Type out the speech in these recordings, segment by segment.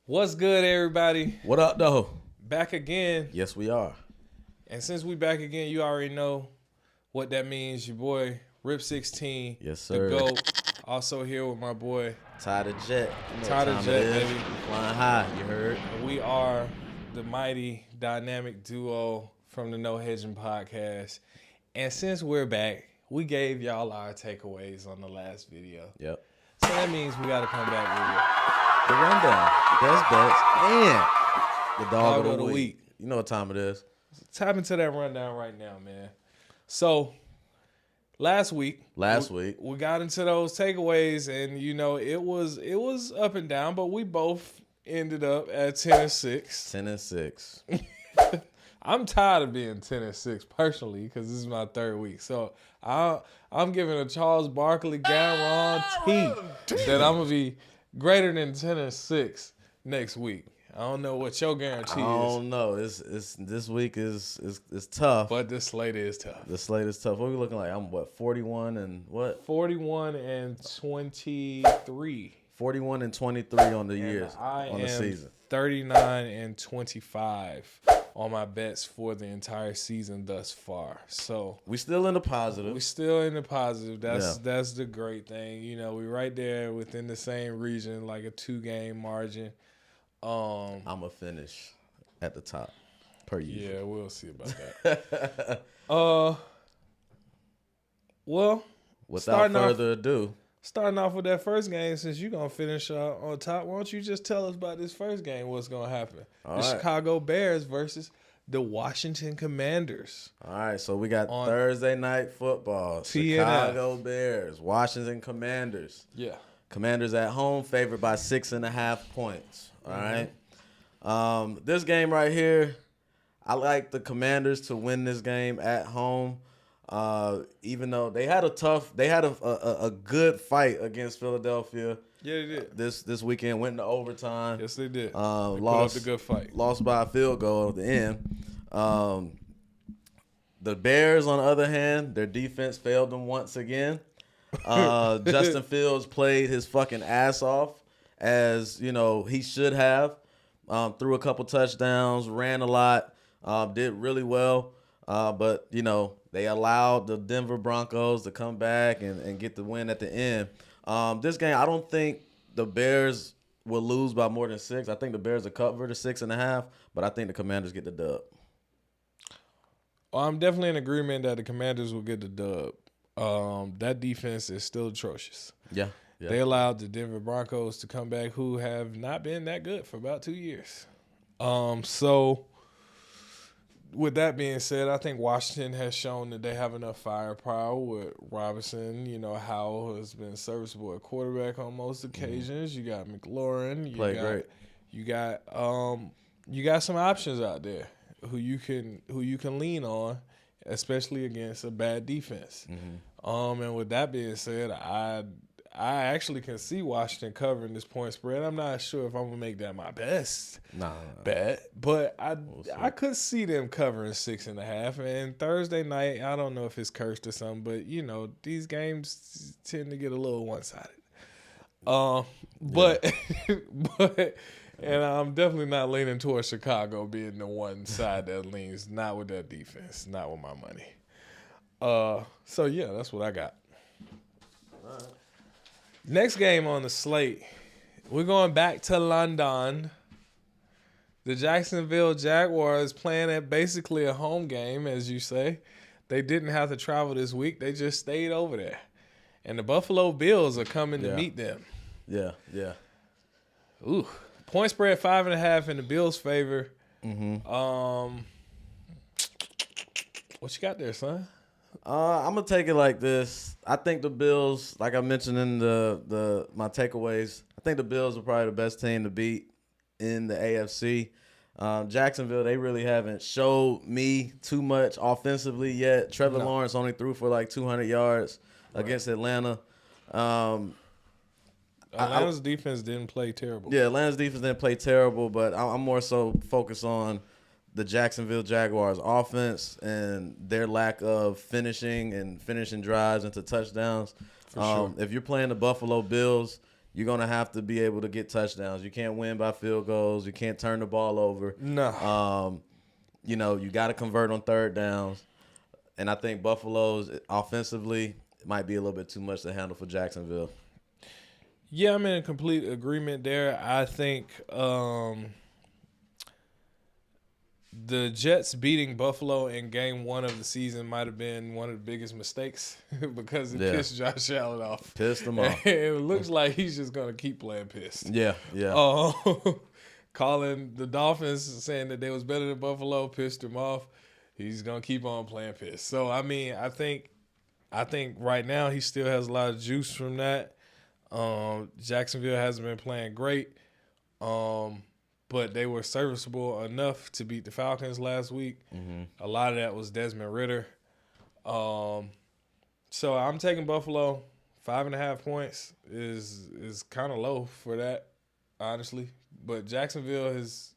What's good, everybody? What up, though? Back again. Yes, we are. And since we back again, you already know what that means. Your boy, Rip 16. Yes, sir. The GOAT. Also here with my boy, Ty the Jet. You know Ty what the time Jet, it is. baby. Flying high, you heard? And we are the mighty, dynamic duo from the No Hedging podcast. And since we're back, we gave y'all our takeaways on the last video. Yep. So that means we got to come back The rundown, the best bets, and the dog of the week. week. You know what time it is. with you. Tap into that rundown right now, man. So, last week we got into those takeaways, and you know it was up and down, but we both ended up at 10-6. 10-6. I'm tired of being 10-6 personally because this is my third week. So I'm giving a Charles Barkley guarantee that I'm gonna be greater than 10-6 next week. I don't know what your guarantee is. I don't know. It's this week is tough. But this slate is tough. The slate is tough. What are we looking like? I'm 41 and what? 41 and 23. 41 and 23 on the years, on the season. 39 and 25 on my bets for the entire season thus far. So we still in the positive. we still in the positive. That's the great thing. You know, we right there within the same region, like a 2-game margin. I'm gonna finish at the top, per usual. Yeah, we'll see about that. Well, without further ado, starting off with that first game, since you're going to finish on top, why don't you just tell us about this first game, what's going to happen? All the right. Chicago Bears versus the Washington Commanders. All right, so we got On Thursday night football. TNF. Chicago Bears, Washington Commanders. Yeah. Commanders at home, favored by 6.5 points. All right. This game right here, I like the Commanders to win this game at home. Even though they had a good fight against Philadelphia. Yeah, they did. This weekend, went into overtime. Yes, they did. They Lost put up the good fight. Lost by a field goal at the end. The Bears, on the other hand, their defense failed them once again. Justin Fields played his fucking ass off, as you know he should have. Threw a couple touchdowns, ran a lot, did really well. But you know they allowed the Denver Broncos to come back and get the win at the end. This game, I don't think the Bears will lose by more than 6. I think the Bears will cover the 6.5, but I think the Commanders get the dub. Well, I'm definitely in agreement that the Commanders will get the dub. That defense is still atrocious. Yeah. They allowed the Denver Broncos to come back, who have not been that good for about 2 years. So with that being said, I think Washington has shown that they have enough firepower with Robinson. You know, Howell has been serviceable at quarterback on most occasions. You got McLaurin. Played great. You got some options out there who you can lean on, especially against a bad defense. And with that being said, I actually can see Washington covering this point spread. I'm not sure if I'm gonna make that my best bet, but I could see them covering 6.5. And Thursday night, I don't know if it's cursed or something, but you know these games tend to get a little one-sided. But and I'm definitely not leaning towards Chicago being the one side that leans. Not with that defense, not with my money. So yeah, that's what I got. All right. Next game on the slate, we're going back to London. The Jacksonville Jaguars playing at basically a home game, as you say. They didn't have to travel this week. They just stayed over there. And the Buffalo Bills are coming to meet them. Yeah. Ooh. Point spread 5.5 in the Bills' favor. What you got there, son? I'm gonna take it like this. I think the Bills, like I mentioned in my takeaways, I think the Bills are probably the best team to beat in the AFC. Jacksonville, they really haven't showed me too much offensively yet. Trevor Lawrence only threw for like 200 yards against Atlanta. Atlanta's defense didn't play terrible. Yeah, Atlanta's defense didn't play terrible, but I'm more so focused on the Jacksonville Jaguars offense and their lack of finishing drives into touchdowns. For sure. If you're playing the Buffalo Bills, you're going to have to be able to get touchdowns. You can't win by field goals. You can't turn the ball over. No. You know, you got to convert on third downs. And I think Buffalo's offensively might be a little bit too much to handle for Jacksonville. Yeah, I'm in complete agreement there. I think the Jets beating Buffalo in game 1 of the season might have been one of the biggest mistakes because it pissed Josh Allen off. Pissed him off. It looks like he's just going to keep playing pissed. Yeah. Calling the Dolphins, saying that they was better than Buffalo, pissed him off. He's going to keep on playing pissed. So, I mean, I think right now he still has a lot of juice from that. Jacksonville hasn't been playing great. But they were serviceable enough to beat the Falcons last week. Mm-hmm. A lot of that was Desmond Ridder. So I'm taking Buffalo. 5.5 points is kind of low for that, honestly. But Jacksonville has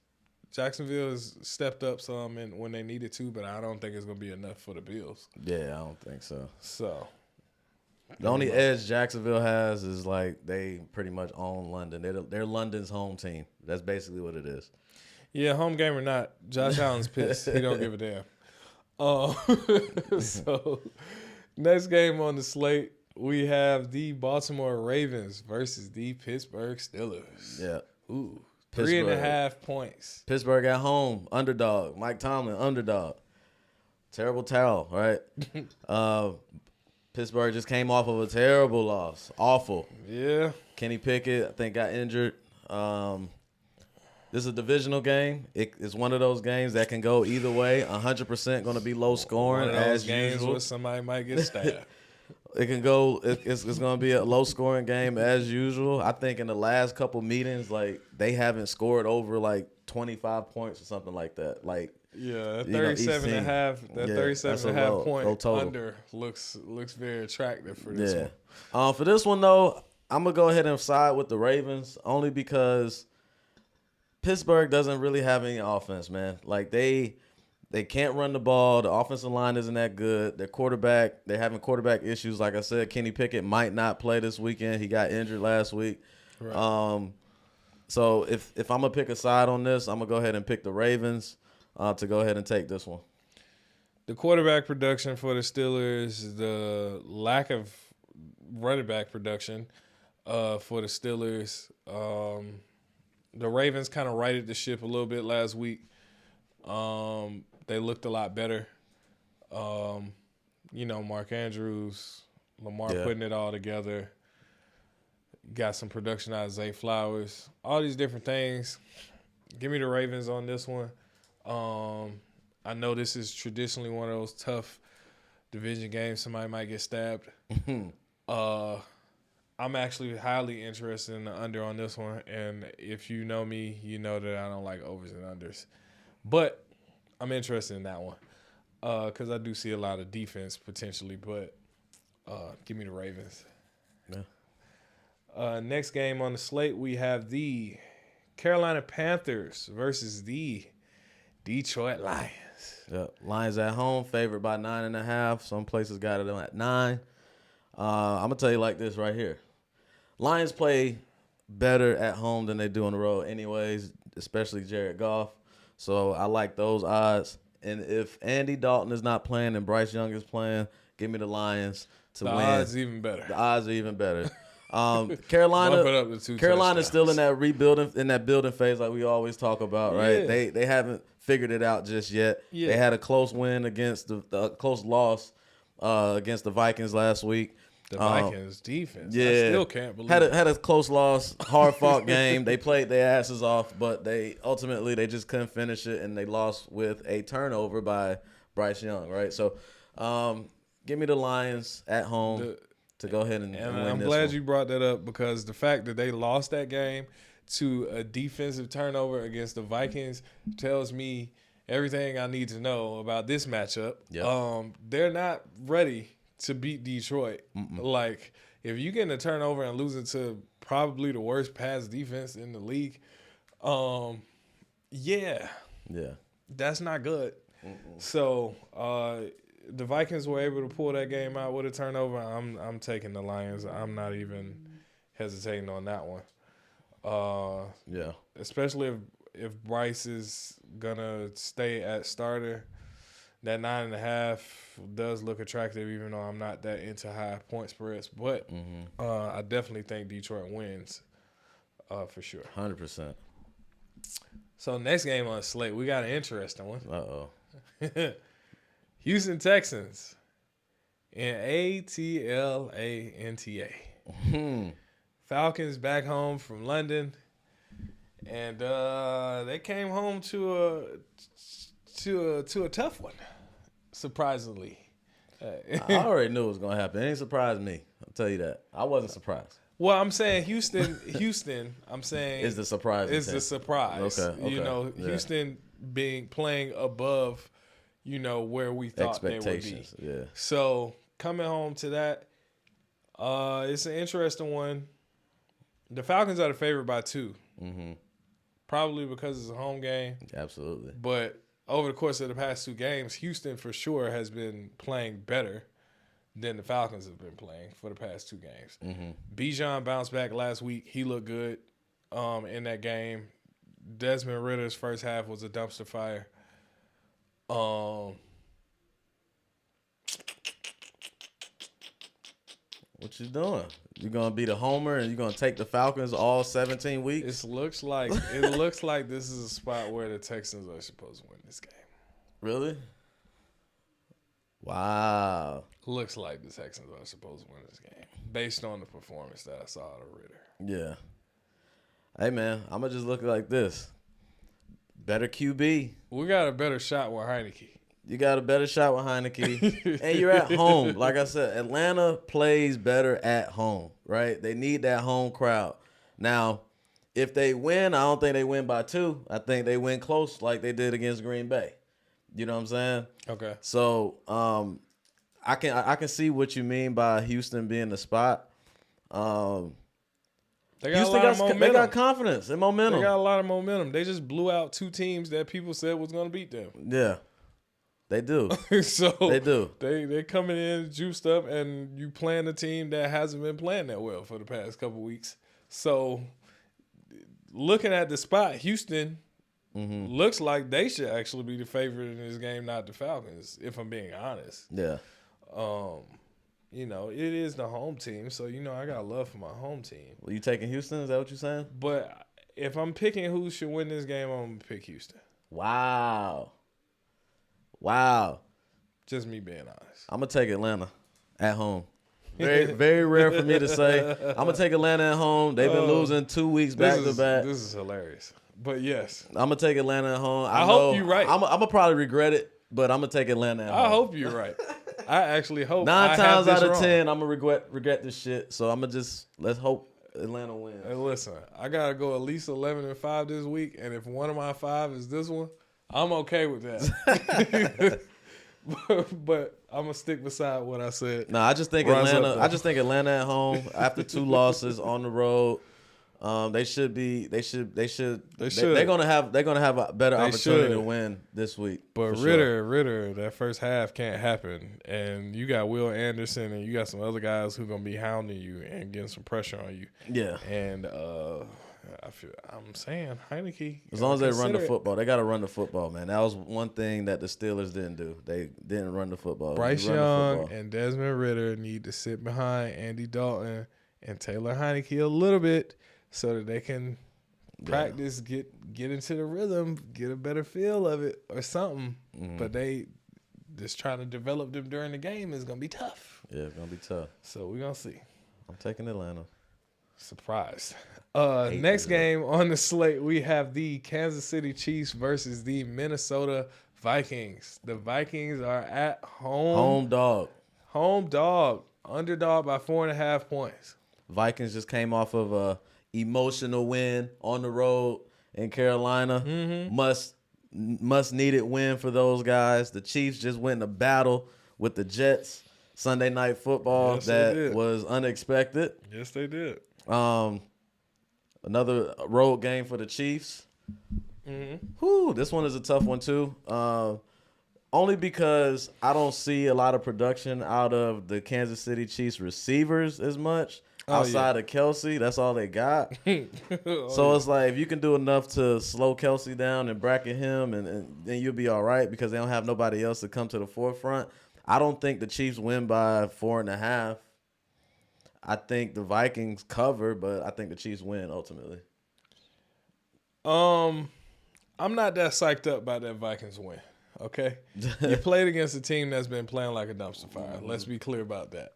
stepped up some when they needed to, but I don't think it's going to be enough for the Bills. Yeah, I don't think so. So the only edge Jacksonville has is like they pretty much own London. They're London's home team. That's basically what it is. Yeah, home game or not, Josh Allen's pissed. He don't give a damn. So next game on the slate, we have the Baltimore Ravens versus the Pittsburgh Steelers. Yeah. Ooh. Pittsburgh. 3.5 points. Pittsburgh at home, underdog. Mike Tomlin, underdog. Terrible towel, right? Pittsburgh just came off of a terrible loss. Awful. Yeah. Kenny Pickett, I think, got injured. This is a divisional game. It's one of those games that can go either way. 100% going to be low scoring. One of those as games usual. where somebody might get stabbed. It can go. It's going to be a low scoring game as usual. I think in the last couple meetings, like they haven't scored over like 25 points or something like that. Like yeah, that 37.5. That 37.5 point under looks very attractive for this one. For this one though, I'm gonna go ahead and side with the Ravens only because Pittsburgh doesn't really have any offense, man. Like they can't run the ball. The offensive line isn't that good. They're having quarterback issues. Like I said, Kenny Pickett might not play this weekend. He got injured last week. Right. So if I'm gonna pick a side on this, I'm gonna go ahead and pick the Ravens to go ahead and take this one. The quarterback production for the Steelers, the lack of running back production for the Steelers. The Ravens kind of righted the ship a little bit last week. They looked a lot better. Mark Andrews, Lamar putting it all together. Got some production out of Zay Flowers. All these different things. Give me the Ravens on this one. I know this is traditionally one of those tough division games. Somebody might get stabbed. I'm actually highly interested in the under on this one. And if you know me, you know that I don't like overs and unders. But I'm interested in that one because I do see a lot of defense potentially. But give me the Ravens. Yeah. Next game on the slate, we have the Carolina Panthers versus the Detroit Lions. Yep. Lions at home, favored by 9.5. Some places got it at 9. I'm going to tell you like this right here. Lions play better at home than they do on the road anyways, especially Jared Goff. So I like those odds. And if Andy Dalton is not playing and Bryce Young is playing, give me the Lions to win. The odds even better. The odds are even better. Carolina's still in that building phase like we always talk about, right? Yeah. They haven't figured it out just yet. Yeah. They had a close win against the close loss against the Vikings last week. The Vikings defense. Yeah. I still can't believe it. Had a close loss, hard fought game. They played their asses off, but they just couldn't finish it, and they lost with a turnover by Bryce Young, right? So give me the Lions at home to go ahead and win I'm this glad one. you brought that up because the fact that they lost that game to a defensive turnover against the Vikings tells me everything I need to know about this matchup. Yep. They're not ready to beat Detroit. Mm-mm. Like, if you get a turnover and losing to probably the worst pass defense in the league, that's not good. Mm-mm. So, the Vikings were able to pull that game out with a turnover. I'm taking the Lions. I'm not even hesitating on that one. Yeah. Especially if Bryce is gonna stay at starter, that 9.5 does look attractive, even though I'm not that into high point spreads. But I definitely think Detroit wins, for sure. 100%. So next game on the slate, we got an interesting one. Uh-oh. Houston Texans and ATLANTA. Falcons back home from London, and they came home to a tough one. Surprisingly, I already knew it was gonna happen. It ain't surprised me. I'll tell you that. I wasn't surprised. Well, I'm saying Houston. I'm saying Is the surprise? Is the surprise? Okay. You know, yeah. Houston playing above, where we thought they would be. Yeah. So coming home to that, it's an interesting one. The Falcons are the favorite by 2. Probably because it's a home game. Absolutely. But over the course of the past 2 games, Houston for sure has been playing better than the Falcons have been playing for the past 2 games. Bijan bounced back last week. He looked good in that game. Desmond Ritter's first half was a dumpster fire. What you doing? You gonna be the homer and you gonna take the Falcons all 17 weeks? It looks like this is a spot where the Texans are supposed to win this game. Really? Wow. Looks like the Texans are supposed to win this game based on the performance that I saw out of Ritter. Yeah. Hey man, I'm gonna just look like this. Better QB. We got a better shot with Heineke. You got a better shot with Heineke. And you're at home. Like I said, Atlanta plays better at home, right? They need that home crowd. Now, if they win, I don't think they win by 2. I think they win close like they did against Green Bay. You know what I'm saying? Okay. So I can see what you mean by Houston being the spot. They got Houston a lot of momentum. They got confidence and momentum. They got a lot of momentum. They just blew out 2 teams that people said was going to beat them. Yeah. They do. So they do. They coming in juiced up, and you playing a team that hasn't been playing that well for the past couple weeks. So looking at the spot, Houston looks like they should actually be the favorite in this game, not the Falcons, if I'm being honest. Yeah. It is the home team, so I got love for my home team. Well, you taking Houston? Is that what you're saying? But if I'm picking who should win this game, I'm gonna pick Houston. Wow. Just me being honest. I'm gonna take Atlanta at home. Very, very rare for me to say. I'm gonna take Atlanta at home. They've been losing 2 weeks back to back. This is hilarious. But yes, I'm gonna take Atlanta at home. I hope you're right. I'm gonna probably regret it, but I'm gonna take Atlanta at home. I hope you're right. I actually hope. 9 times out of 10, I'm gonna regret this shit. So I'm gonna let's hope Atlanta wins. Hey, listen, I gotta go at least 11-5 this week, and if one of my 5 is this one, I'm okay with that. But I'm gonna stick beside what I said. No, I just think Atlanta. I just think Atlanta at home after 2 losses on the road. They're gonna have a better opportunity to win this week. But Ritter, that first half can't happen, and you got Will Anderson and you got some other guys who gonna be hounding you and getting some pressure on you. Yeah, and I'm saying Heineke. As long as they run the football, they got to run the football, man. That was one thing that the Steelers didn't do. They didn't run the football. Bryce Young and Desmond Ritter need to sit behind Andy Dalton and Taylor Heineke a little bit so that they can practice, get into the rhythm, get a better feel of it or something. But they just trying to develop them during the game is gonna be tough. Yeah, it's gonna be tough. So we're gonna see. I'm taking Atlanta. Surprise. Next game on the slate, we have the Kansas City Chiefs versus the Minnesota Vikings. The Vikings are at home. Home dog. Underdog by 4.5 points. Vikings just came off of a emotional win on the road in Carolina. Must needed win for those guys. The Chiefs just went in a battle with the Jets. Sunday Night Football that was unexpected. Yes, they did. Another road game for the Chiefs. This one is a tough one too. Only because I don't see a lot of production out of the Kansas City Chiefs receivers as much. outside of Kelsey, that's all they got. So it's like if you can do enough to slow Kelsey down and bracket him, and then you'll be all right because they don't have nobody else to come to the forefront. I don't think the Chiefs win by 4.5. I think the Vikings cover, but I think the Chiefs win ultimately. I'm not that psyched up by that Vikings win. Okay, you played against a team that's been playing like a dumpster fire. Let's be clear about that.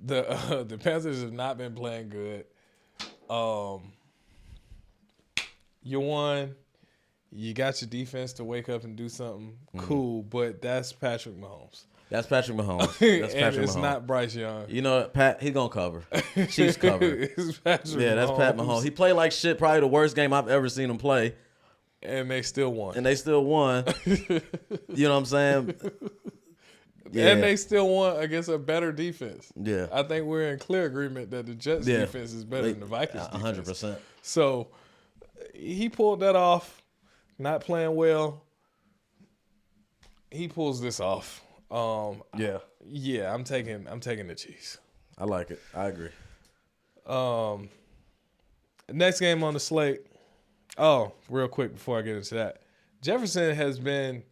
The Panthers have not been playing good. You won. You got your defense to wake up and do something cool, but that's Patrick Mahomes. That's Patrick Mahomes. That's and it's not Bryce Young. You know what, Pat? He gonna cover. Chiefs cover. It's Patrick Yeah, that's Pat Mahomes. He played like shit. Probably the worst game I've ever seen him play. And they still won. You know what I'm saying? Yeah. And they still won against a better defense. Yeah. I think we're in clear agreement that the Jets defense is better than the Vikings defense. 100%. So he pulled that off. Not playing well. He pulls this off. Yeah, I'm taking the Chiefs. I like it. I agree. Next game on the slate. Oh, real quick before I get into that. Jefferson has been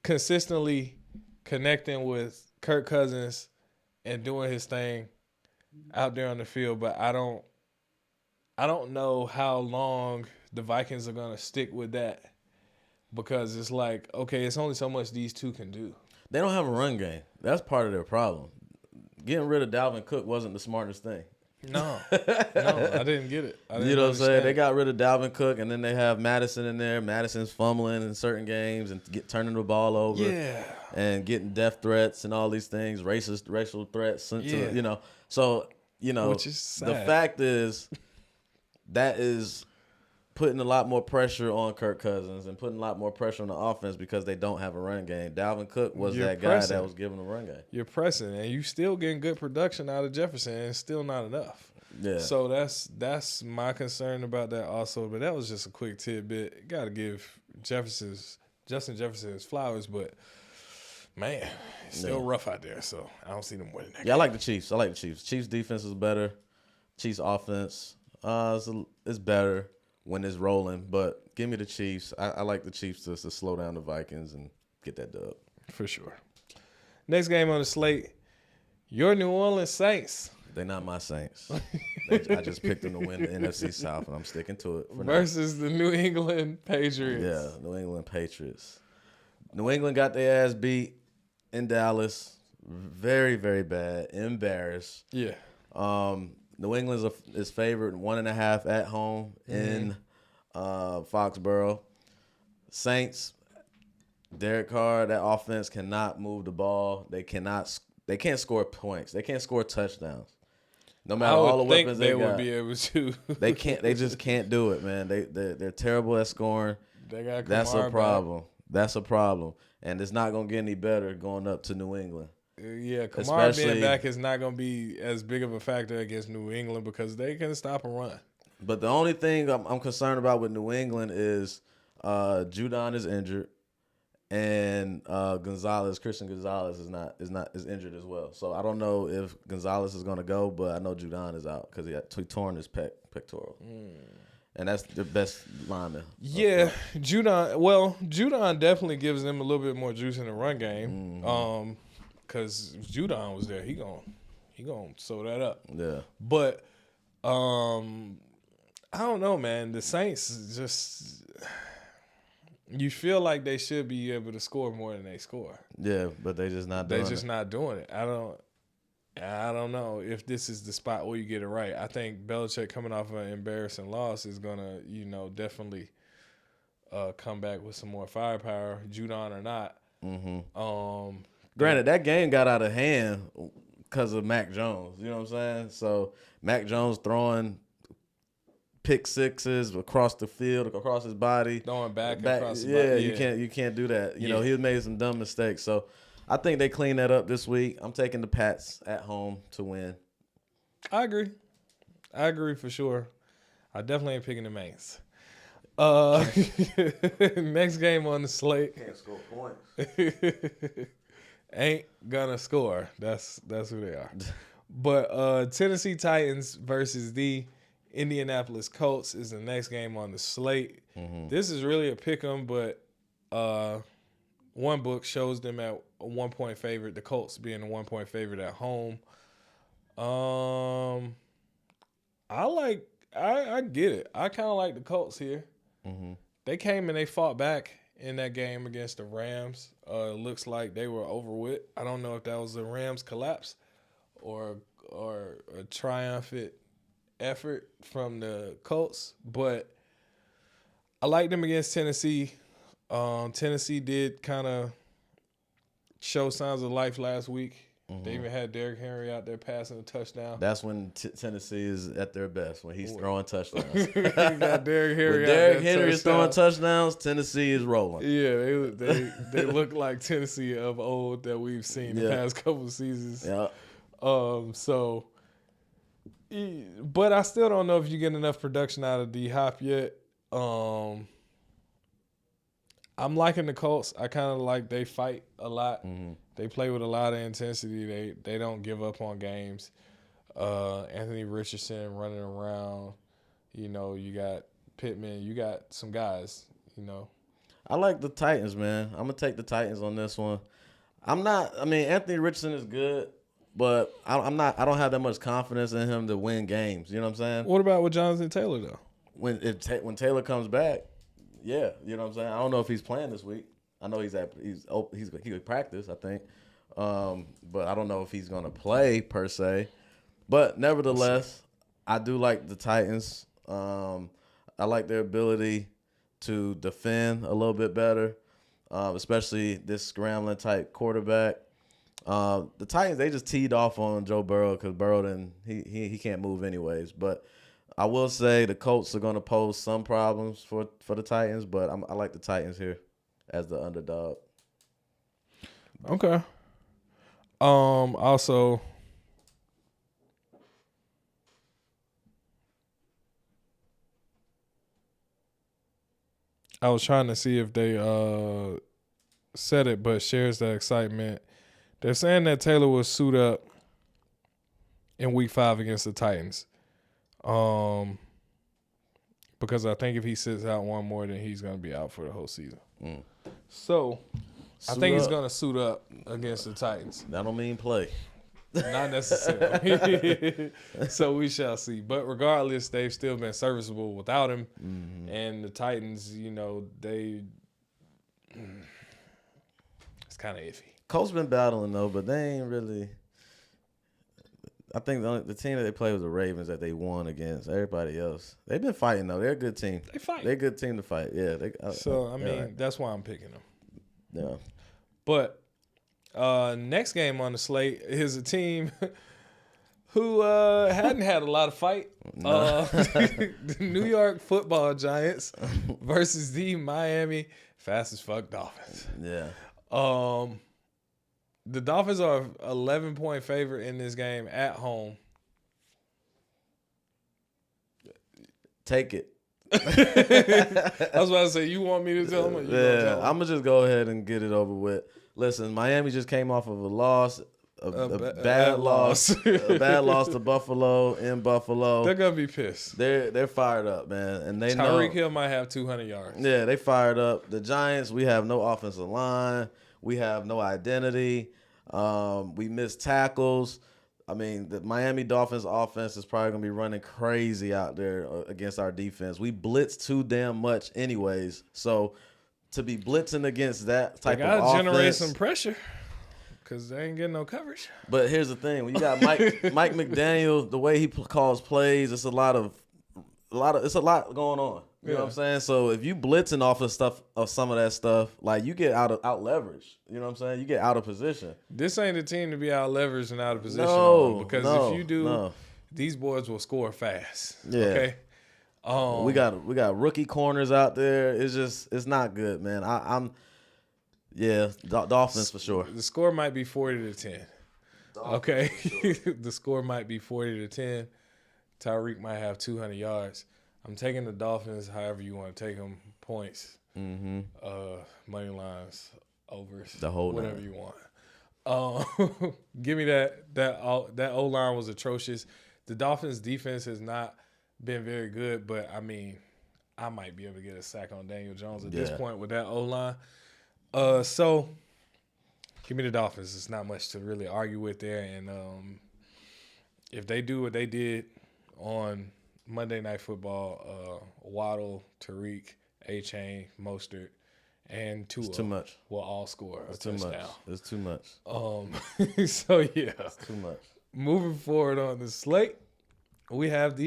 consistently connecting with Kirk Cousins and doing his thing out there on the field, but I don't know how long the Vikings are going to stick with that because it's like, okay, it's only so much these two can do. They don't have a run game. That's part of their problem. Getting rid of Dalvin Cook wasn't the smartest thing. No, I didn't get it. You know what I'm saying? They got rid of Dalvin Cook, and then they have Madison in there. Madison's fumbling in certain games and turning the ball over. Yeah. And getting death threats and all these things, racial threats. So, which is sad. The fact is that is putting a lot more pressure on Kirk Cousins and putting a lot more pressure on the offense because they don't have a run game. Dalvin Cook was that guy that was giving a run game. You're pressing, and you still getting good production out of Jefferson, and it's still not enough. Yeah. So that's my concern about that also. But that was just a quick tidbit. Got to give Justin Jefferson his flowers, but man, it's still rough out there. So I don't see them winning that game. I like the Chiefs. Chiefs defense is better. Chiefs offense is better when it's rolling, but give me the Chiefs. I like the Chiefs to slow down the Vikings and get that dub. For sure. Next game on the slate, your New Orleans Saints. They're not my Saints. I just picked them to win the NFC South, and I'm sticking to it. Versus the New England Patriots. Yeah, New England Patriots. New England got their ass beat in Dallas. Very, very bad. Embarrassed. Yeah. New England is favored 1.5 at home in Foxborough. Saints, Derek Carr, that offense cannot move the ball. They can't score points. They can't score touchdowns. No matter all the weapons they got. would be able to. They can't. They just can't do it, man. They're terrible at scoring. They got Kamar That's a problem. back. That's a problem, and it's not gonna get any better going up to New England. Yeah, Kamar being back is not going to be as big of a factor against New England because they can stop a run. But the only thing I'm concerned about with New England is Judon is injured, and Christian Gonzalez is injured as well. So I don't know if Gonzalez is going to go, but I know Judon is out because he torn his pectoral. And that's the best lineman. Yeah, Judon. Well, Judon definitely gives them a little bit more juice in the run game. Because Judon was there, he gonna sew that up. Yeah. But I don't know, man. The Saints just you feel like they should be able to score more than they score. Yeah, but they just not doing it. They're just not doing it. I don't know if this is the spot where you get it right. I think Belichick coming off an embarrassing loss is gonna, definitely come back with some more firepower, Judon or not. Granted, that game got out of hand because of Mac Jones. You know what I'm saying? So Mac Jones throwing pick sixes across the field, across his body, throwing back across his body. Yeah, you can't do that. You know, he made some dumb mistakes. So I think they cleaned that up this week. I'm taking the Pats at home to win. I agree for sure. I definitely ain't picking the Mainz. Next game on the slate. Can't score points. Ain't gonna score. That's who they are. But Tennessee Titans versus the Indianapolis Colts is the next game on the slate. This is really a pick 'em, but one book shows them at a 1-point favorite. The Colts being a 1-point favorite at home. I get it. I kind of like the Colts here. They came and they fought back in that game against the Rams. Looks like they were over with. I don't know if that was a Rams collapse or a triumphant effort from the Colts, but I like them against Tennessee. Tennessee did kind of show signs of life last week. They even had Derrick Henry out there passing a touchdown. That's when Tennessee is at their best, when he's throwing touchdowns. You got Derrick Henry. When Derrick Henry is throwing touchdowns, Tennessee is rolling. Yeah, they look like Tennessee of old that we've seen the past couple of seasons. Yeah. But I still don't know if you get enough production out of D-Hop yet. I'm liking the Colts. I kind of like they fight a lot. They play with a lot of intensity. They don't give up on games. Anthony Richardson running around. You know, you got Pittman. You got some guys, you know. I like the Titans, man. I'm going to take the Titans on this one. Anthony Richardson is good, but I don't have that much confidence in him to win games. You know what I'm saying? What about with Jonathan Taylor, though? When Taylor comes back, yeah, you know what I'm saying? I don't know if he's playing this week. I know he could practice, I think. But I don't know if he's going to play per se. But nevertheless, I do like the Titans. I like their ability to defend a little bit better, especially this scrambling type quarterback. The Titans, they just teed off on Joe Burrow because Burrow he can't move anyways. But I will say the Colts are going to pose some problems for the Titans, but I like the Titans here as the underdog. Okay. Also, I was trying to see if they said it, but shares the excitement. They're saying that Taylor will suit up in Week 5 against the Titans. Because I think if he sits out one more, then he's going to be out for the whole season. So, I think he's going to suit up against the Titans. That don't mean play. Not necessarily. So we shall see. But regardless, they've still been serviceable without him. And the Titans, you know, it's kind of iffy. Colts been battling, though, but they ain't really – I think the team that they played was the Ravens that they won against. Everybody else, they've been fighting, though. They're a good team. They fight. They're a good team to fight, yeah. That's why I'm picking them. Yeah. But next game on the slate is a team who hadn't had a lot of fight. The New York Football Giants versus the Miami Fast as Fuck Dolphins. Yeah. The Dolphins are 11-point favorite in this game at home. Take it. I was about to say, you want me to tell them? Yeah, I'm going to just go ahead and get it over with. Listen, Miami just came off of a loss, a bad loss. A bad loss to Buffalo in Buffalo. They're going to be pissed. They're fired up, man. And they Tyreek Hill might have 200 yards. Yeah, they fired up. The Giants, we have no offensive line. We have no identity. We missed tackles. I mean, the Miami Dolphins offense is probably going to be running crazy out there against our defense. We blitz too damn much anyways. So to be blitzing against that type of offense. They got to generate some pressure because they ain't getting no coverage. But here's the thing. When you got Mike McDaniel, the way he calls plays, it's a lot going on. You know what I'm saying? So if you blitzing off of some of that stuff, like you get out leverage. You know what I'm saying? You get out of position. This ain't the team to be out leveraged and out of position because if you do, these boys will score fast. Yeah. Okay. We got rookie corners out there. It's not good, man. Dolphins for sure. The score might be 40-10. Okay. The score might be 40-10. Tyreek might have 200 yards. I'm taking the Dolphins, however you want to take them, points, money lines, overs, the whole whatever nine. you Give me that O-line was atrocious. The Dolphins' defense has not been very good, but I mean, I might be able to get a sack on Daniel Jones at this point with that O-line. So give me the Dolphins. It's not much to really argue with there, and if they do what they did on Monday Night Football, Waddle, Tariq, A-Chain, Mostert, and Tua too much. will all score a touchdown. It's too much. So yeah, it's too much. Moving forward on the slate, we have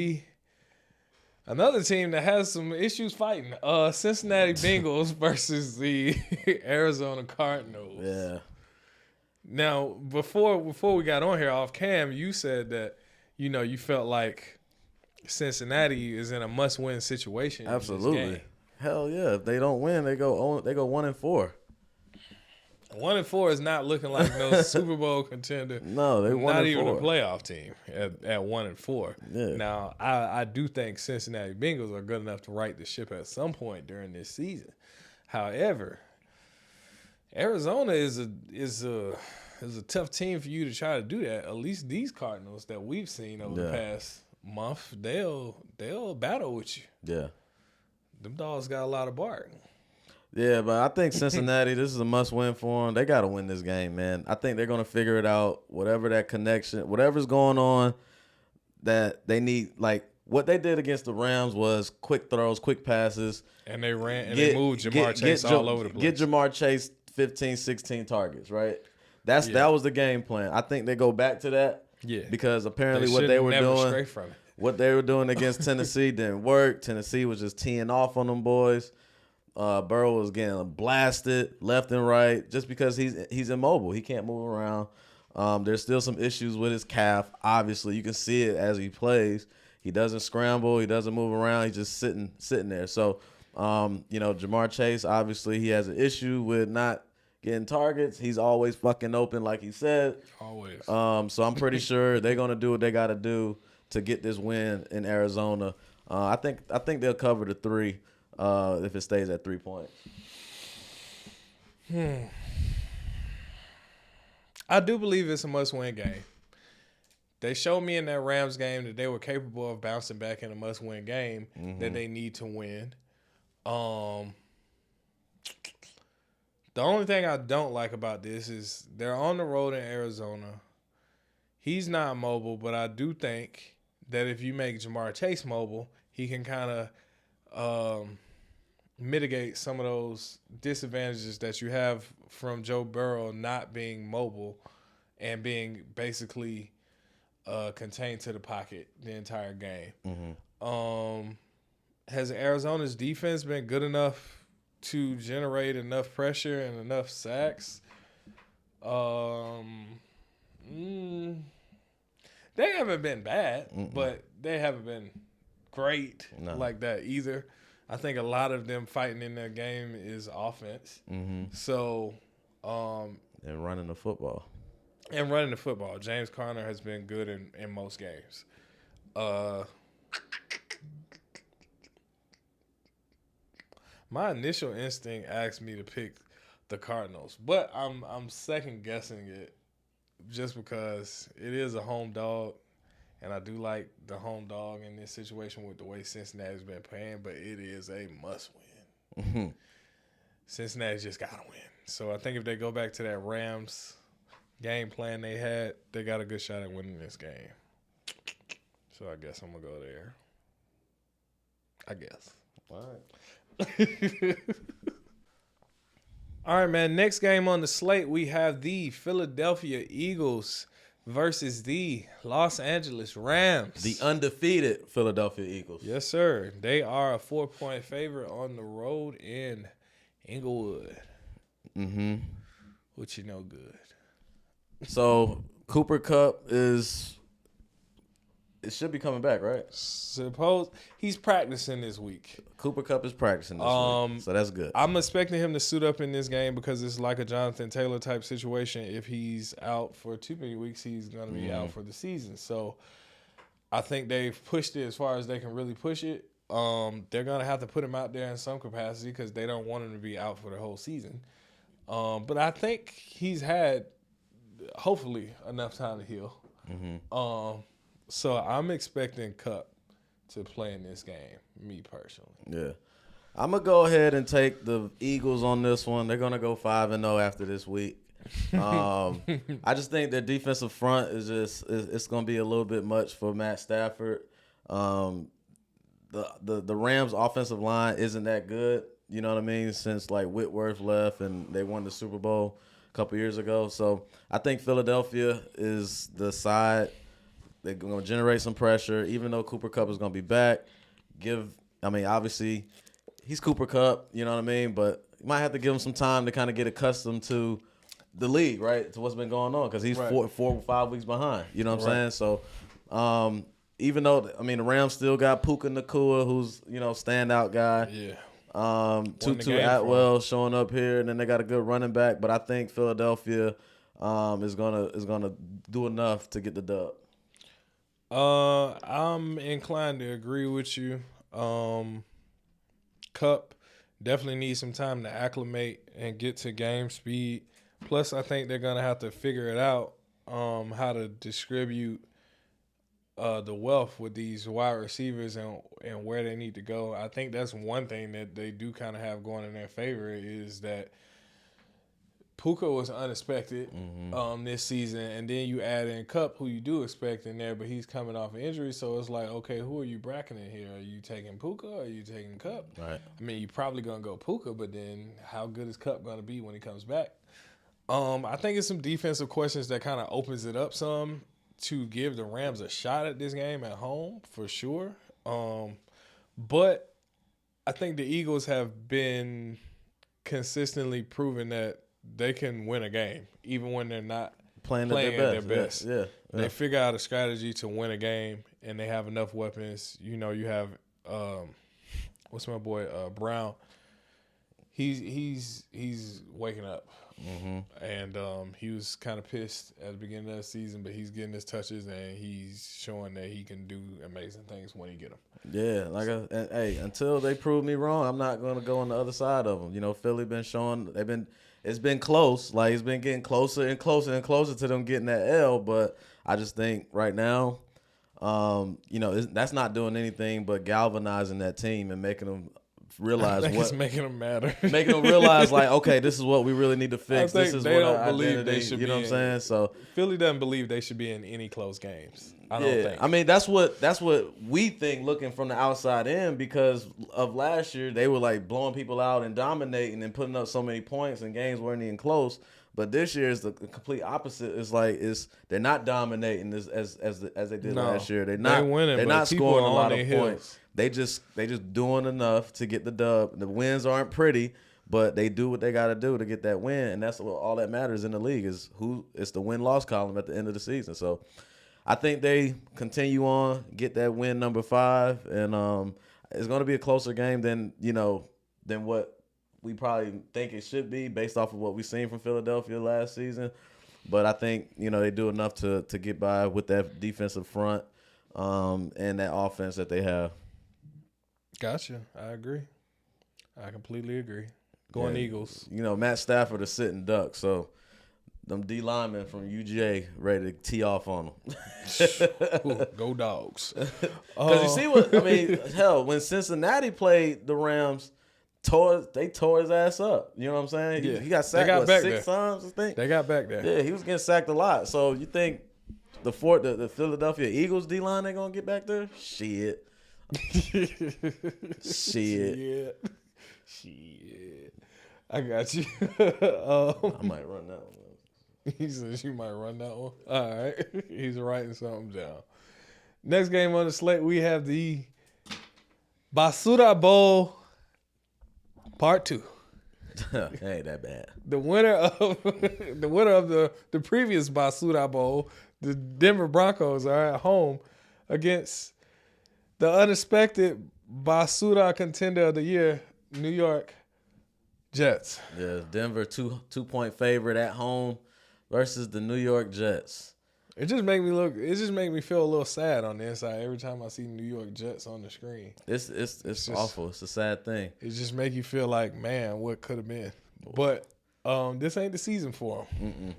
another team that has some issues fighting. Cincinnati Bengals versus the Arizona Cardinals. Yeah. Now, before we got on here off cam, you said that you felt like Cincinnati is in a must-win situation. Absolutely. Hell yeah! If they don't win, they go 1-4. 1-4 is not looking like no Super Bowl contender. No, they 1-4. Not even a playoff team at 1-4. Yeah. Now, I do think Cincinnati Bengals are good enough to right the ship at some point during this season. However, Arizona is a tough team for you to try to do that. At least these Cardinals that we've seen over the past month, they'll battle with you. Yeah. Them dogs got a lot of bark. Yeah, but I think Cincinnati, this is a must-win for them. They got to win this game, man. I think they're going to figure it out. Whatever that connection, whatever's going on, that they need. Like what they did against the Rams was quick throws, quick passes, and they they moved Jamar Chase all over the place. Get Jamar Chase 15, 16 targets, right? That was the game plan. I think they go back to that. Yeah, because apparently what they were doing. What they were doing against Tennessee didn't work. Tennessee was just teeing off on them boys. Burrow was getting blasted left and right just because he's immobile. He can't move around. There's still some issues with his calf. Obviously, you can see it as he plays. He doesn't scramble. He doesn't move around. He's just sitting there. So, Jamar Chase, obviously, he has an issue with not getting targets. He's always fucking open, like he said. Always. So I'm pretty sure they're going to do what they got to do to get this win in Arizona. I think they'll cover the 3 if it stays at 3 points. I do believe it's a must-win game. They showed me in that Rams game that they were capable of bouncing back in a must-win game that they need to win. The only thing I don't like about this is they're on the road in Arizona. He's not mobile, but I do think that if you make Jamar Chase mobile, he can kind of mitigate some of those disadvantages that you have from Joe Burrow not being mobile and being basically contained to the pocket the entire game. Has Arizona's defense been good enough to generate enough pressure and enough sacks? They haven't been bad, but they haven't been great like that either. I think a lot of them fighting in their game is offense. So, and running the football. James Conner has been good in most games. My initial instinct asked me to pick the Cardinals, but I'm second guessing it just because it is a home dog, and I do like the home dog in this situation with the way Cincinnati's been playing, but it is a must-win. Cincinnati just got to win. So I think if they go back to that Rams game plan they had, they got a good shot at winning this game. So I guess I'm going to go there. I guess. All right. All right, man. Next game on the slate, we have the Philadelphia Eagles versus the Los Angeles Rams. The undefeated Philadelphia Eagles. Yes, sir. They are a 4-point favorite on the road in Inglewood. Which you know good. So Cooper Kupp it should be coming back, right? Suppose he's practicing this week. Cooper Kupp is practicing this week, so that's good. I'm expecting him to suit up in this game because it's like a Jonathan Taylor type situation. If he's out for too many weeks, he's going to be out for the season. So I think they've pushed it as far as they can really push it. They're going to have to put him out there in some capacity because they don't want him to be out for the whole season. But I think he's had hopefully enough time to heal. Mm-hmm. So I'm expecting Cup to play in this game, me personally. Yeah. I'm going to go ahead and take the Eagles on this one. They're going to go 5-0 after this week. I just think their defensive front is it's going to be a little bit much for Matt Stafford. The Rams' offensive line isn't that good, you know what I mean, since like Whitworth left and they won the Super Bowl a couple years ago. So I think Philadelphia is the side. They're going to generate some pressure, even though Cooper Kupp is going to be back. Obviously, he's Cooper Kupp, you know what I mean? But you might have to give him some time to kind of get accustomed to the league, right, to what's been going on, because he's 4 or 5 weeks behind, you know what I'm saying? So even though, the Rams still got Puka Nacua, who's, standout guy. Yeah. Tutu Atwell showing up here, and then they got a good running back. But I think Philadelphia is gonna do enough to get the dub. I'm inclined to agree with you. Cup definitely needs some time to acclimate and get to game speed. Plus, I think they're gonna have to figure it out how to distribute the wealth with these wide receivers and where they need to go. I think that's one thing that they do kind of have going in their favor is that Puka was unexpected this season, and then you add in Cup, who you do expect in there, but he's coming off an injury, so it's like, okay, who are you bracketing here? Are you taking Puka or are you taking Cup? Right. You're probably going to go Puka, but then how good is Cup going to be when he comes back? I think it's some defensive questions that kind of opens it up some to give the Rams a shot at this game at home, for sure. But I think the Eagles have been consistently proven that they can win a game, even when they're not playing at their best. Yeah. They figure out a strategy to win a game, and they have enough weapons. You have what's my boy Brown? He's waking up, and he was kind of pissed at the beginning of the season, but he's getting his touches and he's showing that he can do amazing things when he get them. Yeah, until they prove me wrong, I'm not going to go on the other side of them. Philly been showing it's been close. Like, it's been getting closer and closer and closer to them getting that L. But I just think right now, that's not doing anything but galvanizing that team and making them realize it's making them matter. Making them realize, like, okay, this is what we really need to fix. This is they what don't our believe identity, they should you know be what I'm saying? So Philly doesn't believe they should be in any close games. I don't think. That's what we think looking from the outside in, because of last year they were like blowing people out and dominating and putting up so many points and games weren't even close. But this year is the complete opposite. They're not dominating as they did last year. They're not winning. They're not scoring a lot of points. They just doing enough to get the dub. The wins aren't pretty, but they do what they got to do to get that win, and that's all that matters in the league it's the win-loss column at the end of the season. So I think they continue on, get that win number 5, and it's going to be a closer game than what we probably think it should be based off of what we've seen from Philadelphia last season. But I think they do enough to get by with that defensive front and that offense that they have. Gotcha. I agree. I completely agree. Going Eagles. Matt Stafford is sitting duck, so them D linemen from UGA ready to tee off on them. Go Dogs. Because you see what when Cincinnati played the Rams, they tore his ass up. You know what I'm saying? Yeah. He got sacked 6 times, I think. They got back there. Yeah, he was getting sacked a lot. So you think the Philadelphia Eagles D line ain't gonna get back there? Shit. Shit. I got you. I might run that one. He says you might run that one. All right. He's writing something down. Next game on the slate, we have the BASURA Bowl Part 2. Ain't that bad. The winner of the previous BASURA Bowl, the Denver Broncos, are at home against the unexpected BASURA contender of the year, New York Jets. Yeah, Denver 2-point favorite at home versus the New York Jets. It just make me feel a little sad on the inside every time I see New York Jets on the screen. It's awful. It's a sad thing. It just make you feel like, man, what could have been. But this ain't the season for them.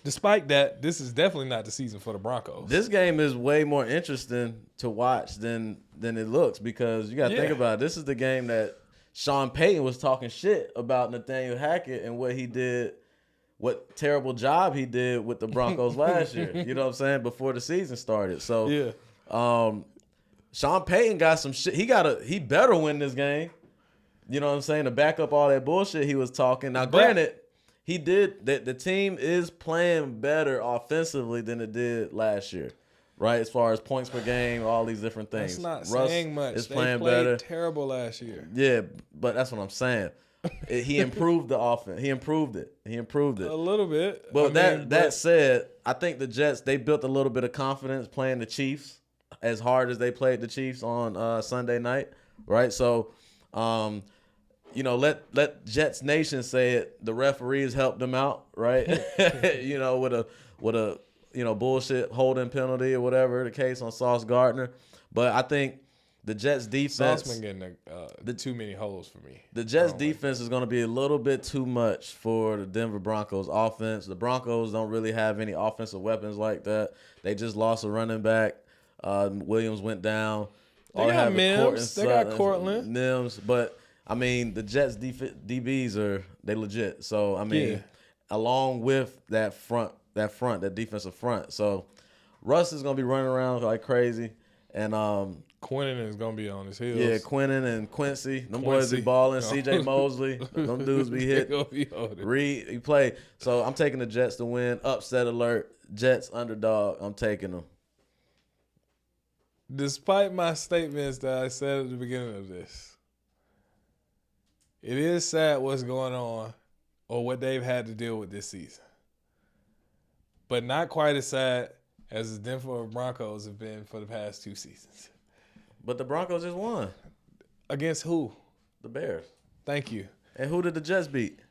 Despite that, this is definitely not the season for the Broncos. This game is way more interesting to watch than it looks because you got to think about it. This is the game that Sean Payton was talking shit about Nathaniel Hackett and what he did, what terrible job he did with the Broncos last year. You know what I'm saying? Before the season started. So, Sean Payton got some shit. He better win this game. You know what I'm saying? To back up all that bullshit he was talking. Now, granted, he did that. The team is playing better offensively than it did last year, right? As far as points per game, all these different things. That's not saying much. Is they playing played better. Terrible last year. Yeah, but that's what I'm saying. He improved the offense. He improved it. A little bit. But that said, I think the Jets, they built a little bit of confidence playing the Chiefs as hard as they played the Chiefs on Sunday night, right? So, let Jets Nation say it. The referees helped them out, right? with a bullshit holding penalty or whatever the case on Sauce Gardner. But I think the Jets defense, Sauce been getting the too many holes for me. The Jets defense is going to be a little bit too much for the Denver Broncos offense. The Broncos don't really have any offensive weapons like that. They just lost a running back. Williams went down. They got Mims. They got Cortland. Mims, but I mean, the Jets DBs they legit. So I mean, along with that defensive front. So Russ is gonna be running around like crazy, and Quinnen is gonna be on his heels. Yeah, Quinnen and Quincy, them boys be balling. CJ Mosley, them dudes be hit. Reed, he play. So I'm taking the Jets to win. Upset alert. Jets underdog. I'm taking them. Despite my statements that I said at the beginning of this, it is sad what's going on or what they've had to deal with this season. But not quite as sad as the Denver Broncos have been for the past 2 seasons. But the Broncos just won. Against who? The Bears. Thank you. And who did the Jets beat?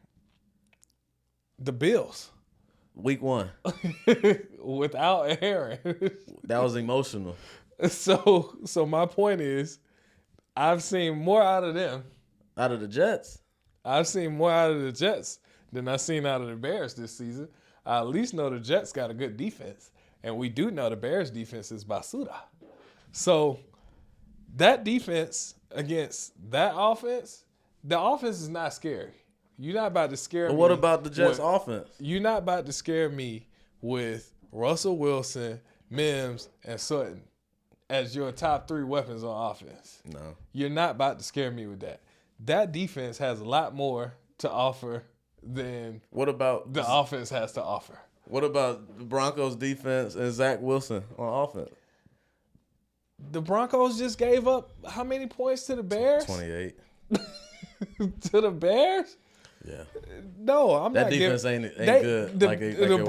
The Bills. Week 1. Without Aaron. That was emotional. So my point is, I've seen more out of them. Out of the Jets? I've seen more out of the Jets than I've seen out of the Bears this season. I at least know the Jets got a good defense. And we do know the Bears' defense is basura. So that defense against that offense, the offense is not scary. You're not about to scare me. But what about the Jets' offense? You're not about to scare me with Russell Wilson, Mims, and Sutton as your top 3 weapons on offense. No. You're not about to scare me with that. That defense has a lot more to offer than what about the offense has to offer. What about the Broncos defense and Zach Wilson on offense? The Broncos just gave up how many points to the Bears? 28. To the Bears? Yeah. No, I'm that not. That defense ain't good.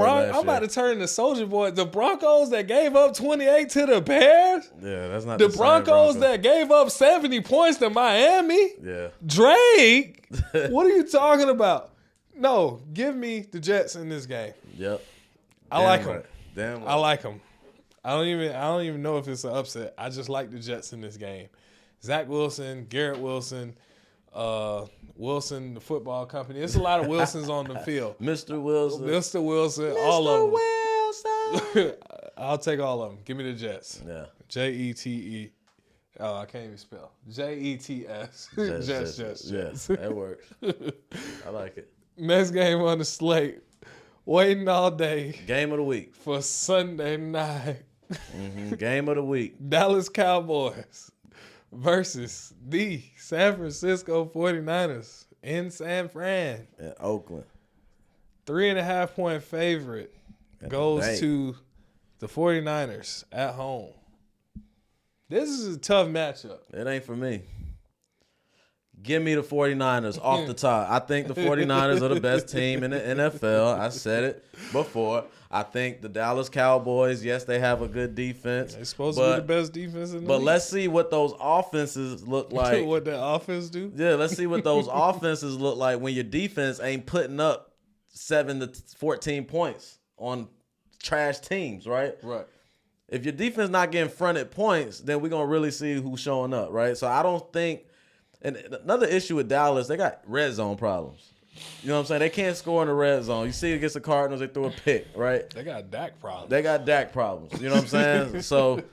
I'm about to turn the Soldier Boy. The Broncos that gave up 28 to the Bears. Yeah, that's not the Broncos that gave up 70 points to Miami. Yeah. Drake. What are you talking about? No, give me the Jets in this game. Yep. I like them. Damn right. I like them. I don't even know if it's an upset. I just like the Jets in this game. Zach Wilson, Garrett Wilson, Wilson, the football company. There's a lot of Wilsons on the field. Mr. Wilson. Mr. Wilson. All of them. Mr. Wilson. I'll take all of them. Give me the Jets. Yeah. Jette. Oh, I can't even spell. Jets. Jets. That works. I like it. Next game on the slate. Waiting all day. Game of the week. For Sunday night. Mm-hmm. Game of the week. Dallas Cowboys versus the San Francisco 49ers in San Fran. In Oakland. 3.5 point favorite goes to the 49ers at home. This is a tough matchup. It ain't for me. Give me the 49ers off the top. I think the 49ers are the best team in the NFL. I said it before. I think the Dallas Cowboys, yes, they have a good defense. They're supposed to be the best defense in the league. But let's see what those offenses look like. What the offense do? Yeah, let's see what those offenses look like when your defense ain't putting up 7 to 14 points on trash teams, right? Right. If your defense not getting fronted points, then we're going to really see who's showing up, right? So I don't think – and another issue with Dallas, they got red zone problems. You know what I'm saying? They can't score in the red zone. You see against the Cardinals, they threw a pick, right? They got Dak problems. They got Dak problems. You know what I'm saying? So,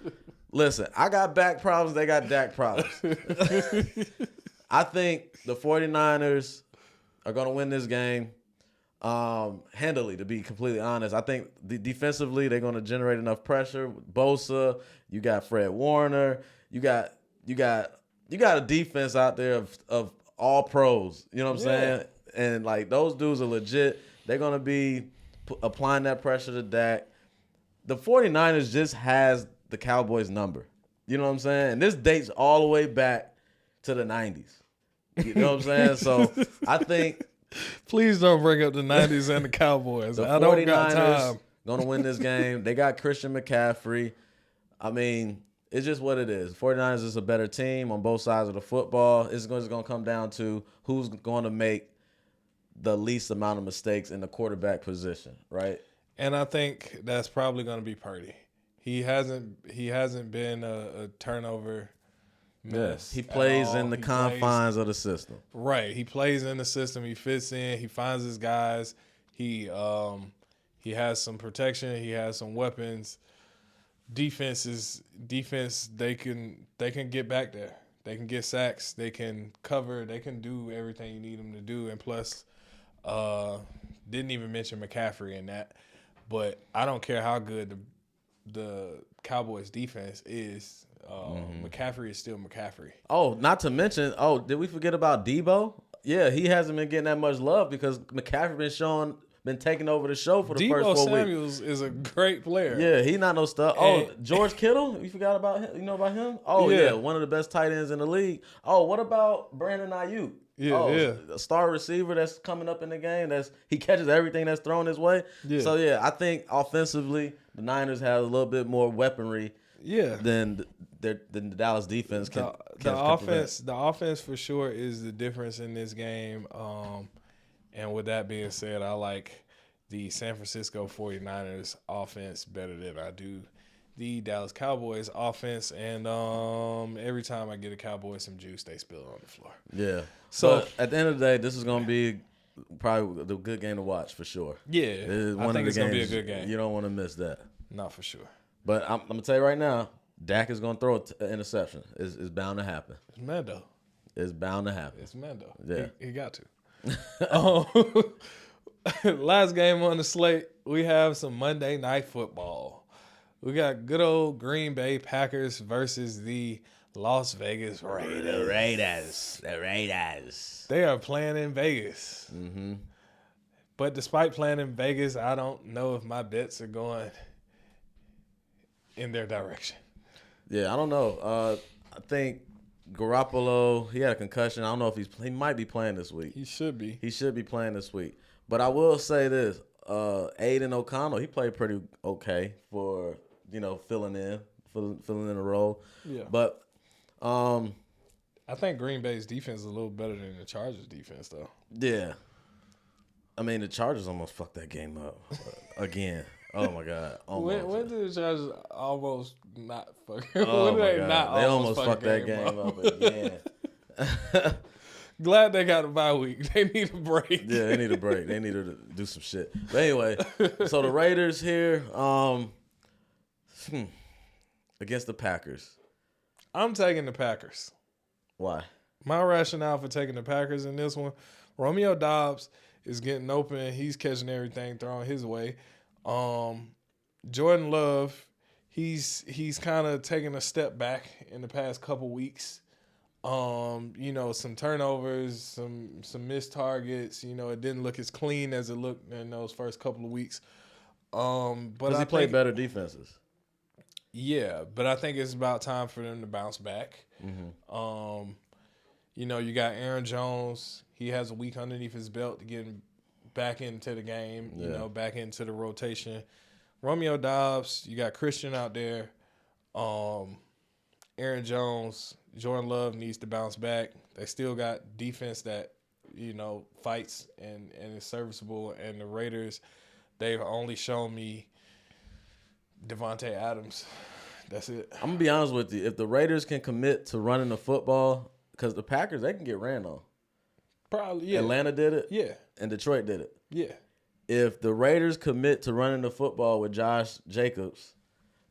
listen, I got back problems. They got Dak problems. I think the 49ers are going to win this game handily, to be completely honest. I think defensively, they're going to generate enough pressure. Bosa, you got Fred Warner. You got a defense out there of all pros. You know what I'm saying? And, like, those dudes are legit. They're going to be applying that pressure to Dak. The 49ers just has the Cowboys number. You know what I'm saying? And this dates all the way back to the 90s. You know what I'm saying? So I think... Please don't bring up the 90s and the Cowboys. The I don't got 49ers time. going to win this game. They got Christian McCaffrey. I mean, it's just what it is. 49ers is a better team on both sides of the football. It's just going to come down to who's going to make the least amount of mistakes in the quarterback position, right? And I think that's probably going to be Purdy. He hasn't been a turnover mess. He plays in the confines of the system. Right. He plays in the system. He fits in. He finds his guys. He has some protection. He has some weapons. Defense. They can get back there. They can get sacks. They can cover. They can do everything you need them to do. And plus, didn't even mention McCaffrey in that. But I don't care how good the Cowboys defense is. McCaffrey is still McCaffrey. Oh, not to mention, did we forget about Debo? Yeah, he hasn't been getting that much love because McCaffrey been taking over the show for the first 4 weeks. Debo Samuels is a great player. Yeah, he not no stuff. George Kittle, you forgot about him? You know about him? Oh yeah, one of the best tight ends in the league. Oh, what about Brandon Ayuk? A star receiver that's coming up in the game. He catches everything that's thrown his way. Yeah. So yeah, I think offensively the Niners have a little bit more weaponry. Yeah. Than the Dallas defense can. The offense for sure is the difference in this game. And with that being said, I like the San Francisco 49ers offense better than I do the Dallas Cowboys offense. And every time I get a Cowboy some juice, they spill it on the floor. Yeah. So at the end of the day, this is going to be probably the good game to watch for sure. Yeah. I think it's going to be a good game. You don't want to miss that. Not for sure. But I'm going to tell you right now, Dak is going to throw an interception. It's bound to happen. It's Mando. It's bound to happen. It's Mando. Yeah. He got to. Last game on the slate, we have some Monday Night Football. We got good old Green Bay Packers versus the Las Vegas Raiders. The Raiders. They are playing in Vegas. Mm-hmm. But despite playing in Vegas, I don't know if my bets are going in their direction. Yeah, I don't know. I think Garoppolo, he had a concussion. I don't know if he might be playing this week. He should be. He should be playing this week. But I will say this, Aiden O'Connell, he played pretty okay for, filling in a role. Yeah. But I think Green Bay's defense is a little better than the Chargers' defense, though. Yeah. I mean, the Chargers almost fucked that game up again. Oh my God! When did the Chargers almost not fuck? Oh my God! They almost fucked that game up again. Glad they got a bye week. They need a break. Yeah, they need a break. They need to do some shit. But anyway, so the Raiders here against the Packers. I'm taking the Packers. Why? My rationale for taking the Packers in this one, Romeo Doubs is getting open. He's catching everything thrown his way. Jordan Love, he's kind of taken a step back in the past couple weeks. Some turnovers, some missed targets. It didn't look as clean as it looked in those first couple of weeks. But he played better defenses. Yeah, but I think it's about time for them to bounce back. Mm-hmm. You got Aaron Jones. He has a week underneath his belt to get back into the game, back into the rotation. Romeo Doubs, you got Christian out there. Aaron Jones, Jordan Love needs to bounce back. They still got defense that, fights and is serviceable. And the Raiders, they've only shown me Devontae Adams. That's it. I'm going to be honest with you. If the Raiders can commit to running the football, because the Packers, they can get ran on. Probably, yeah. Atlanta did it? Yeah. And Detroit did it? Yeah. If the Raiders commit to running the football with Josh Jacobs,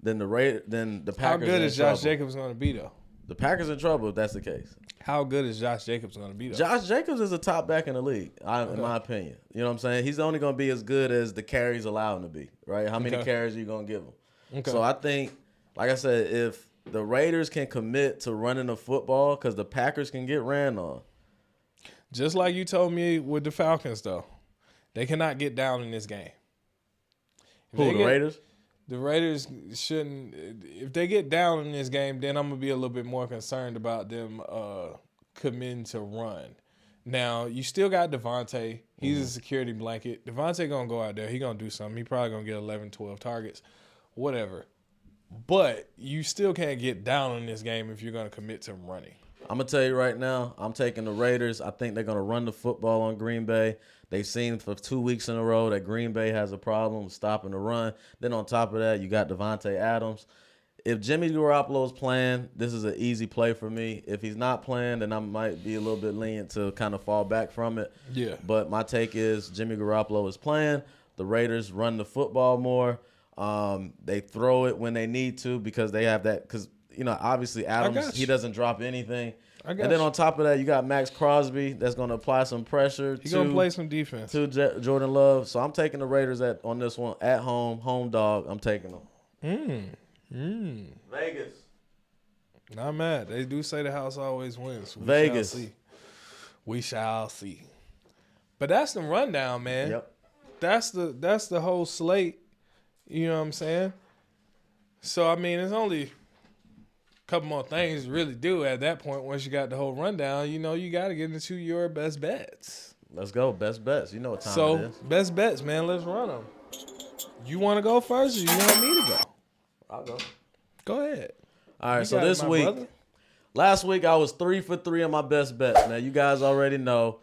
then the Packers How good are in is Josh trouble. Jacobs going to be, though? The Packers in trouble if that's the case. How good is Josh Jacobs going to be, though? Josh Jacobs is a top back in the league, in my opinion. You know what I'm saying? He's only going to be as good as the carries allow him to be, right? How many carries are you going to give him? Okay. So I think, like I said, if the Raiders can commit to running the football, because the Packers can get ran on. Just like you told me with the Falcons, though. They cannot get down in this game. The Raiders? The Raiders shouldn't. If they get down in this game, then I'm going to be a little bit more concerned about them committing to run. Now, you still got Devontae. He's a security blanket. Devontae going to go out there. He going to do something. He probably going to get 11, 12 targets, whatever. But you still can't get down in this game if you're going to commit to running. I'm going to tell you right now, I'm taking the Raiders. I think they're going to run the football on Green Bay. They've seen for 2 weeks in a row that Green Bay has a problem stopping the run. Then on top of that, you got Devontae Adams. If Jimmy Garoppolo's playing, this is an easy play for me. If he's not playing, then I might be a little bit lenient to kind of fall back from it. Yeah. But my take is Jimmy Garoppolo is playing. The Raiders run the football more. They throw it when they need to because they have that. Because, obviously Adams, he doesn't drop anything. And then on top of that, you got Max Crosby that's going to apply some pressure. He's going to play some defense. To Jordan Love. So I'm taking the Raiders on this one at home dog. I'm taking them. Vegas. Not mad. They do say the house always wins. Vegas. We shall see. But that's the rundown, man. Yep. That's the whole slate. You know what I'm saying? So, I mean, it's only couple more things to really do at that point. Once you got the whole rundown, you got to get into your best bets. Let's go. Best bets. You know what time it is. So, best bets, man. Let's run them. You want to go first or you want me to go? I'll go. Go ahead. All right, so this week, last week I was 3 for 3 on my best bets. Now, you guys already know.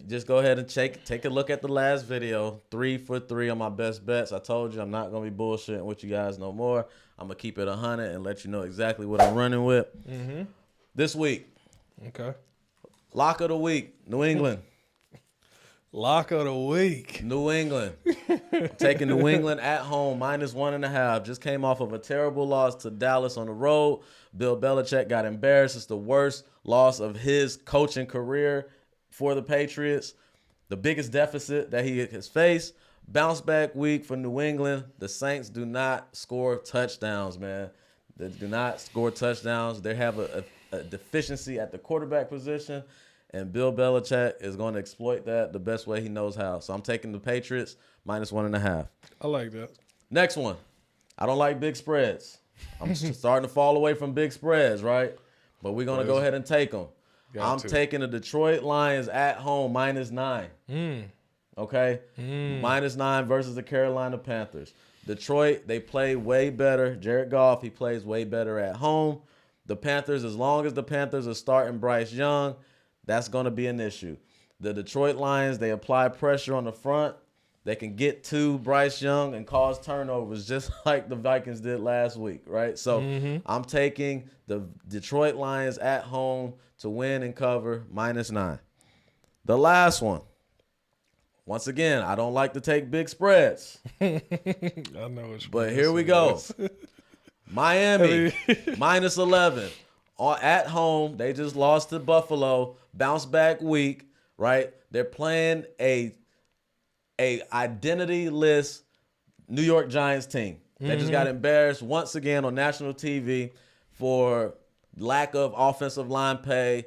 Just go ahead and take a look at the last video. 3 for 3 on my best bets. I told you I'm not going to be bullshitting with you guys no more. I'm going to keep it 100 and let you know exactly what I'm running with. Mm-hmm. This week. Okay. Lock of the week, New England. Lock of the week. New England. I'm taking New England at home, -1.5. Just came off of a terrible loss to Dallas on the road. Bill Belichick got embarrassed. It's the worst loss of his coaching career for the Patriots. The biggest deficit that he has faced. Bounce back week for New England. The Saints do not score touchdowns, man. They do not score touchdowns. They have a deficiency at the quarterback position. And Bill Belichick is going to exploit that the best way he knows how. So I'm taking the Patriots -1.5. I like that. Next one. I don't like big spreads. I'm starting to fall away from big spreads, right? But we're going to go ahead and take them. I'm taking the Detroit Lions at home -9. Okay? -9 versus the Carolina Panthers. Detroit, they play way better. Jared Goff, he plays way better at home. The Panthers, as long as the Panthers are starting Bryce Young, that's going to be an issue. The Detroit Lions, they apply pressure on the front. They can get to Bryce Young and cause turnovers just like the Vikings did last week, right? So I'm taking the Detroit Lions at home to win and cover -9. The last one. Once again, I don't like to take big spreads. I know it's but here we go. Miami, -11. At home, they just lost to Buffalo. Bounce back week, right? They're playing a identity-less New York Giants team. They just got embarrassed once again on national TV for lack of offensive line play,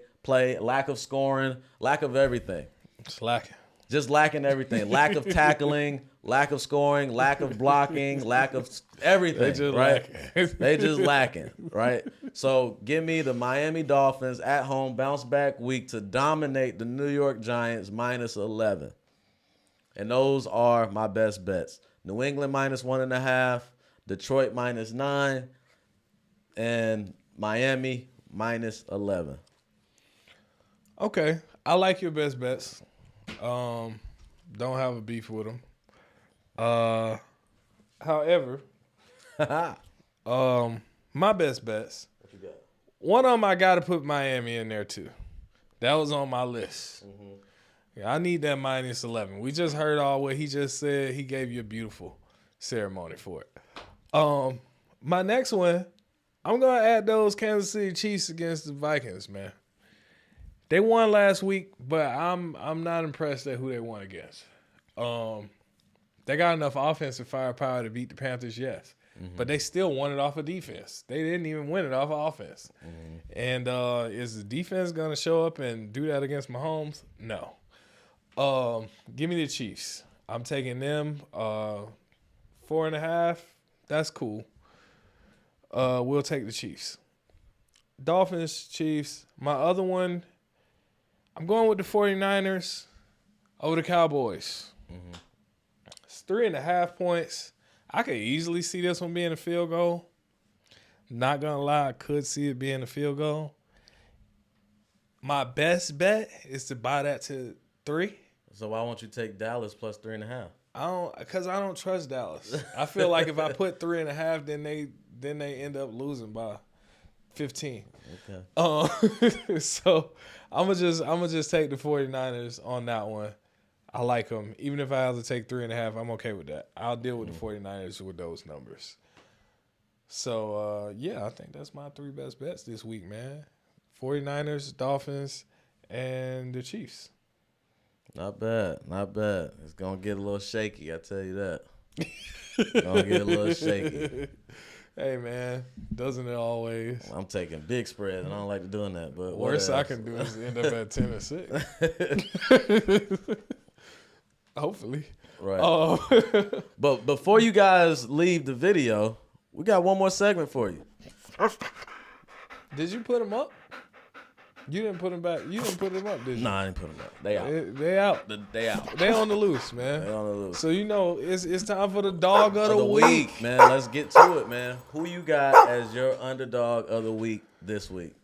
lack of scoring, lack of everything. It's lacking. Just lacking everything. Lack of tackling, lack of scoring, lack of blocking, lack of everything. They just right? They just lacking, right? So give me the Miami Dolphins at home bounce back week to dominate the New York Giants -11. And those are my best bets. New England -1.5, Detroit -9, and Miami -11. Okay. I like your best bets. Don't have a beef with them. However, my best bets. What you got? One of them I got to put Miami in there too. That was on my list. Yeah, I need that minus 11. We just heard all what he just said. He gave you a beautiful ceremony for it. My next one, I'm gonna add those Kansas City Chiefs against the Vikings, man. They won last week, but I'm not impressed at who they won against. They got enough offensive firepower to beat the Panthers, yes. Mm-hmm. But they still won it off of defense. They didn't even win it off of offense. Mm-hmm. And is the defense going to show up and do that against Mahomes? No. Give me the Chiefs. I'm taking them 4.5. That's cool. We'll take the Chiefs. Dolphins, Chiefs. My other one, I'm going with the 49ers over the Cowboys. Mm-hmm. It's 3.5 points. I could easily see this one being a field goal. Not going to lie, I could see it being a field goal. My best bet is to buy that to 3. So why won't you take Dallas plus 3.5? Because I don't trust Dallas. I feel like if I put 3.5, then they end up losing by 15. Okay. So I'm gonna just take the 49ers on that one. I like them. Even if I have to take 3.5, I'm okay with that. I'll deal with the 49ers with those numbers. So, yeah, I think that's my 3 best bets this week, man. 49ers, Dolphins, and the Chiefs. Not bad. Not bad. It's going to get a little shaky, I tell you that. It's going to get a little shaky. Hey, man, doesn't it always? I'm taking big spreads, and I don't like doing that. But worst I can do is end up at 10-6. Hopefully. Right. But before you guys leave the video, we got one more segment for you. Did you put them up? You didn't put them back. You didn't put them up, did you? Nah, I didn't put them up. They out. They out. They out. They on the loose, man. They on the loose. So, it's time for the dog of the week. Man, let's get to it, man. Who you got as your underdog of the week this week?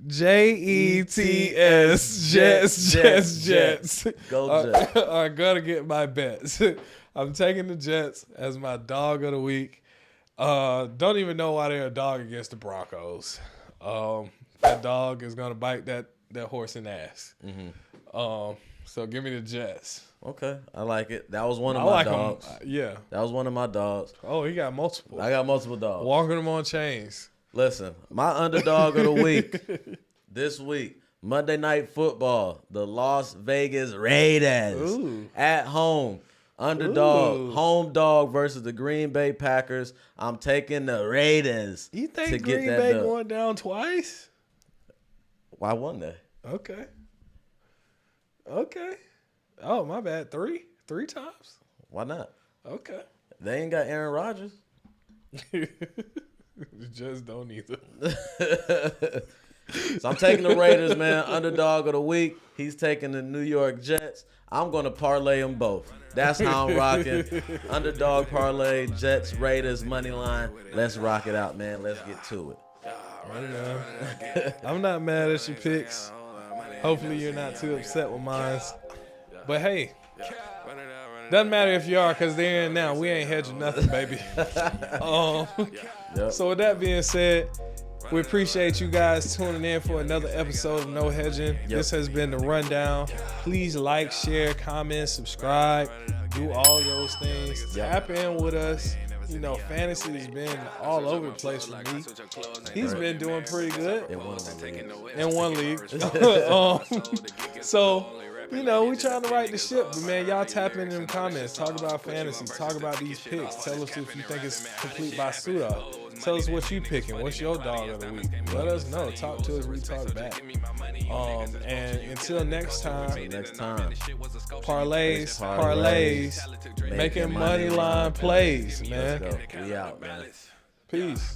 Jets. Jets. Go Jets. I gotta get my bets. I'm taking the Jets as my dog of the week. Don't even know why they're a dog against the Broncos. That dog is gonna bite that horse in the ass. Mm-hmm. So give me the Jets. Okay, I like it. That was one of my dogs. Yeah, that was one of my dogs. Oh, he got multiple. I got multiple dogs. Walking them on chains. Listen, my underdog of the week this week, Monday Night Football, the Las Vegas Raiders. Ooh. At home. Underdog, Ooh. Home dog versus the Green Bay Packers. I'm taking the Raiders. You think Green Bay going down twice? Why wouldn't they? Okay. Oh, my bad. 3 times? Why not? Okay. They ain't got Aaron Rodgers. Just don't either. So I'm taking the Raiders, man. Underdog of the week. He's taking the New York Jets. I'm going to parlay them both. That's how I'm rocking. Underdog parlay, Jets, Raiders, money line. Let's rock it out, man. Let's get to it. I'm not mad at your picks. Hopefully you're not too upset with mine. But hey, doesn't matter if you are, because they're in now. We ain't hedging nothing, baby. So with that being said, we appreciate you guys tuning in for another episode of No Hedging. Yep. This has been the rundown. Please like, share, comment, subscribe, do all those things. Tap in with us. Fantasy has been all over the place for me. He's been doing pretty good in one league. So, we trying to right the ship, but man, y'all tap in them comments. Talk about fantasy. Talk about these picks. Tell us if you think it's complete BASURA. Tell us what you picking. What's your dog of the week? Let us know. Talk to us. We talk back. And until next time. Parlays. Making money line plays, man. We out, man. Peace.